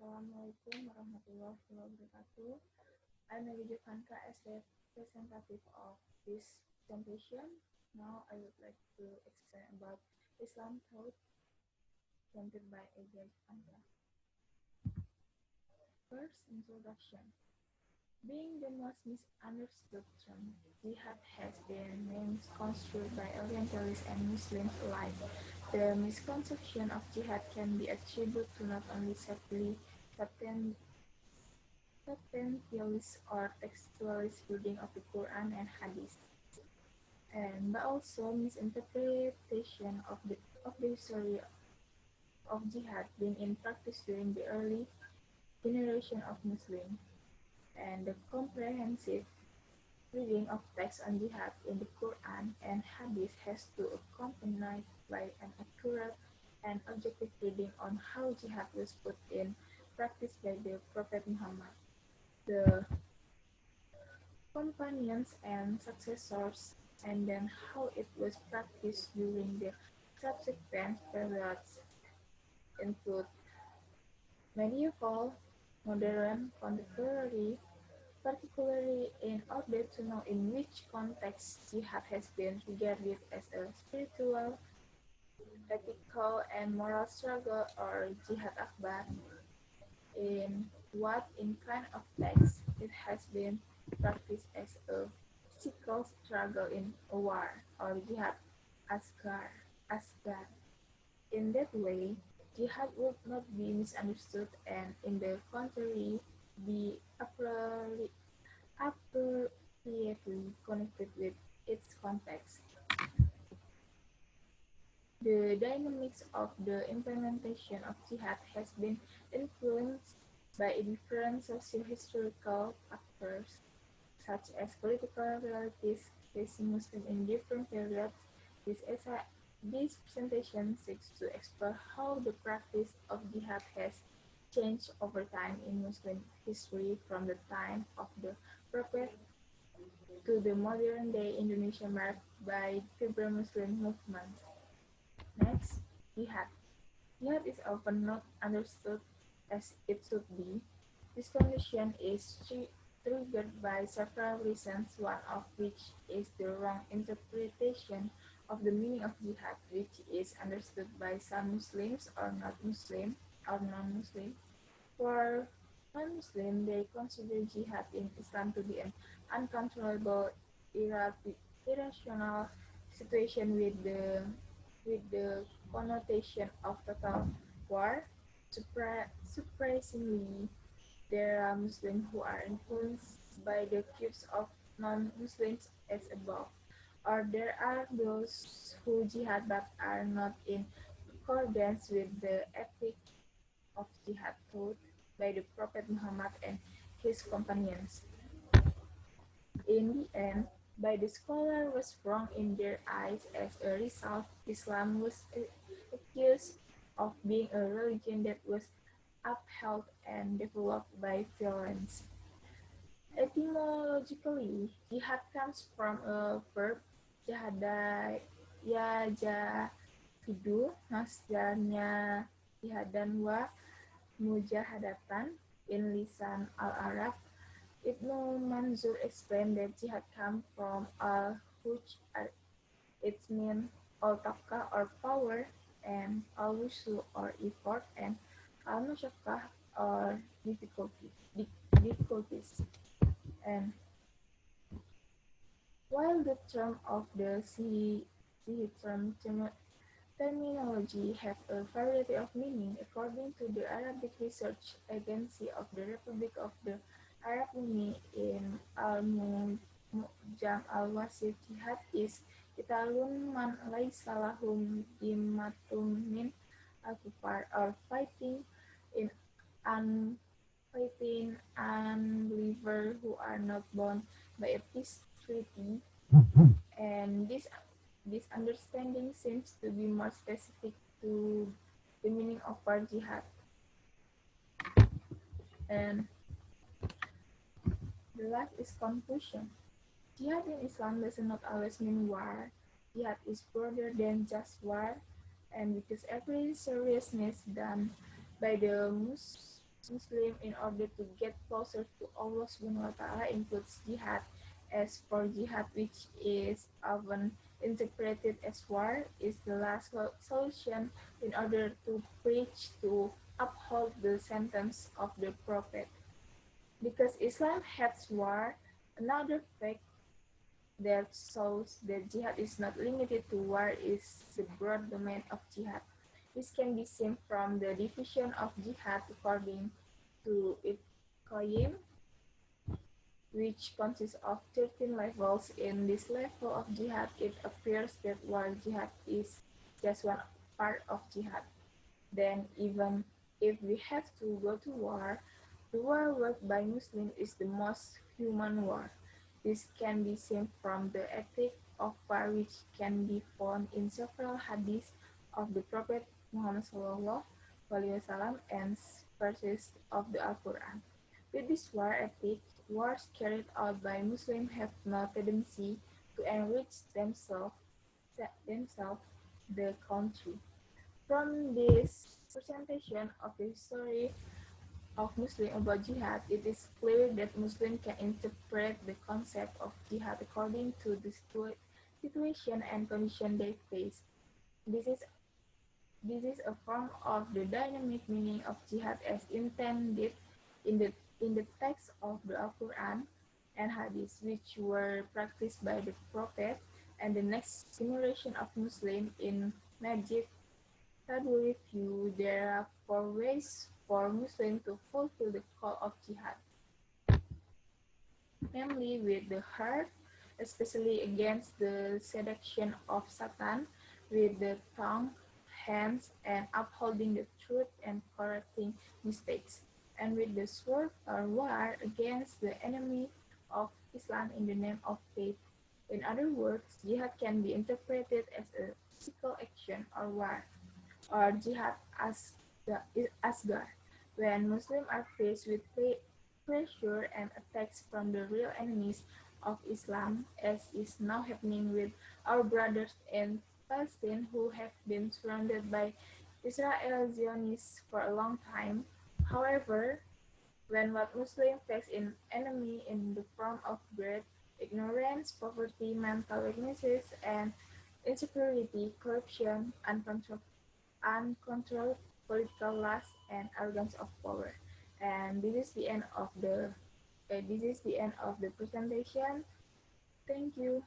Assalamualaikum warahmatullahi wabarakatuh. I'm Nabila Fanka as the representative of this presentation. Now I would like to explain about Islam thought presented by Ajay Fanka. First, introduction. Being the most misunderstood term, jihad has been misconstrued by Orientalists and Muslims alike. The misconception of jihad can be attributed to not only Septentialist or textualist reading of the Quran and Hadith, but also misinterpretation of the history of jihad being in practice during the early generation of Muslims, and the comprehensive reading of text on jihad in the Quran and Hadith has to accompanied by an accurate and objective reading on how jihad was put in practice by the Prophet Muhammad, the companions and successors, and then how it was practiced during the subsequent periods include medieval, modern, contemporary, particularly in order to know in which context jihad has been regarded as a spiritual, ethical, and moral struggle or jihad akbar, in what in kind of text it has been practiced as a physical struggle in a war or jihad asgar. In that way, jihad would not be misunderstood and in the contrary be appropriately connected with its context. The dynamics of the implementation of jihad has been influenced by different socio-historical factors, such as political realities facing Muslims in different periods. This presentation seeks to explore how the practice of jihad has changed over time in Muslim history from the time of the Prophet to the modern day Indonesia marked by vibrant Muslim movement. Next, jihad. Jihad is often not understood as it should be. This condition is triggered by several reasons, one of which is the wrong interpretation of the meaning of jihad, which is understood by some Muslims or not Muslim or non-Muslim. For non-Muslim, they consider jihad in Islam to be an uncontrollable, irrational situation with the connotation of total war. Surprisingly, there are Muslims who are influenced by the views of non-Muslims as above, or there are those who jihad but are not in accordance with the ethic of jihad taught by the Prophet Muhammad and his companions. In the end, by the scholar was wrong in their eyes. As a result, Islam was accused of being a religion that was upheld and developed by violence. Etymologically, jihad comes from a verb jahada yajahidu, masdarnya jihadan wa mujahadatan in lisan al-Arab. Ibnu Manzur explained that jihad comes from al-huj, it means al-taqwa or power, and al-wusu or effort, and al-masyaqqah or difficulties. And while the term of the term terminology have a variety of meaning, according to the Arabic Research Agency of the Republic of the Arab Uni in Al-Mu'jam Al-Wasit, jihad is qitalun man laysa lahum dimmatun min al-kufar, or in un fighting unbelievers who are not bound by a peace treaty, and this understanding seems to be more specific to the meaning of war jihad. And the last is conclusion. Jihad in Islam does not always mean war. Jihad is broader than just war, and because every seriousness done by the Muslim in order to get closer to Allah Subhanahu wa Ta'ala includes jihad. As for jihad, which is often interpreted as war, is the last solution in order to preach to uphold the sentence of the Prophet. Because Islam hates war, another fact that shows that jihad is not limited to war is the broad domain of jihad. This can be seen from the division of jihad according to Ibn Qayyim, which consists of 13 levels. In this level of jihad, it appears that war jihad is just one part of jihad. Then even if we have to go to war, the war waged by Muslims is the most human war. This can be seen from the ethic of war which can be found in several hadiths of the Prophet Muhammad SAW and verses of the Al-Quran. With this war ethic, wars carried out by Muslims have no tendency to enrich themselves, the country. From this presentation of the history of Muslim about jihad, it is clear that Muslims can interpret the concept of jihad according to the situation and condition they face. This is this is a form of the dynamic meaning of jihad as intended in the text of the Al-Quran and Hadith, which were practiced by the Prophet and the next generation of Muslims in Najib. That we review, there are four ways for Muslims to fulfill the call of jihad, namely with the heart, especially against the seduction of Satan, with the tongue, hands, and upholding the truth and correcting mistakes, and with the sword or war against the enemy of Islam in the name of faith. In other words, jihad can be interpreted as a physical action or war, or jihad asgar, when Muslims are faced with pressure and attacks from the real enemies of Islam, as is now happening with our brothers in Palestine who have been surrounded by Israel Zionists for a long time. However, when what Muslims face an enemy in the form of greed, ignorance, poverty, mental weaknesses, and insecurity, corruption, uncontrolled political lust, and arrogance of power. And this is the end of the presentation. Thank you.